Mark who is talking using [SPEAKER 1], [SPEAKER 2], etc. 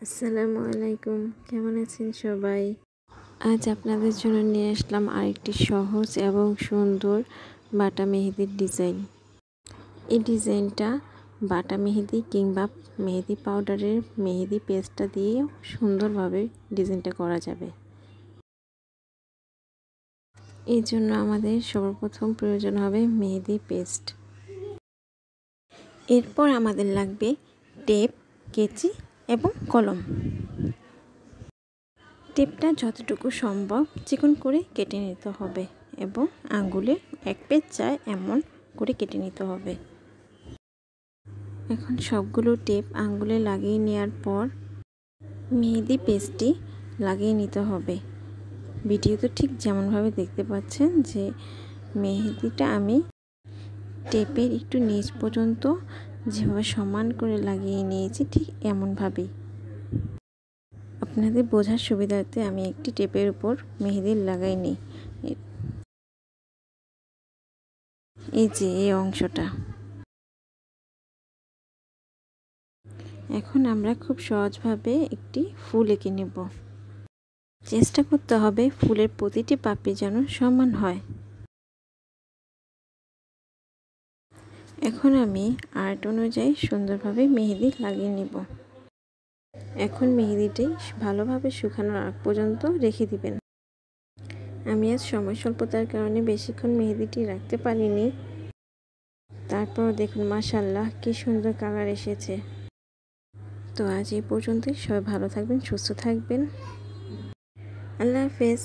[SPEAKER 1] আসসালামু আলাইকুম, কেমন আছেন সবাই? আজ আপনাদের জন্য নিয়ে আসলাম আরেকটি সহজ এবং সুন্দর বাটা মেহেদির ডিজাইন। এই ডিজাইনটা বাটা মেহেদি কিংবা মেহেদি পাউডারের মেহেদি পেস্টটা দিয়েও সুন্দরভাবে ডিজাইনটা করা যাবে। এই জন্য আমাদের সর্বপ্রথম প্রয়োজন হবে মেহেদি পেস্ট। এরপর আমাদের লাগবে টেপ, কেচি এবং কলম। টেপটা যতটুকু সম্ভব চিকন করে কেটে নিতে হবে এবং আঙ্গুলে এক পেজ যায় এমন করে কেটে নিতে হবে। এখন সবগুলো টেপ আঙ্গুলে লাগিয়ে নেওয়ার পর মেহেদি পেস্টটি লাগিয়ে নিতে হবে। ভিডিওতে ঠিক যেমনভাবে দেখতে পাচ্ছেন যে মেহেদিটা আমি টেপের একটু নিচ পর্যন্ত যেভাবে সমান করে লাগিয়ে নিয়েছি ঠিক এমনভাবেই। আপনাদের বোঝার সুবিধার্থে আমি একটি টেপের উপর মেহেদি লাগাই নিই। এই যে এই অংশটা। এখন আমরা খুব সহজভাবে একটি ফুল এঁকে নেব। চেষ্টা করতে হবে ফুলের প্রতিটি পাপড়ি যেন সমান হয়। এখন আমি আর্ট অনুযায়ী সুন্দরভাবে মেহেদি লাগিয়ে নেব। এখন মেহেদিটি ভালোভাবে শুকানোর আগ পর্যন্ত রেখে দিবেন। আমি আজ সময় স্বল্পতার কারণে বেশিক্ষণ মেহেদিটি রাখতে পারিনি। তারপর দেখুন মাশাআল্লাহ কি সুন্দর কালার এসেছে। তো আজ এই পর্যন্তই। সবাই ভালো থাকবেন, সুস্থ থাকবেন। আল্লাহ হাফেজ।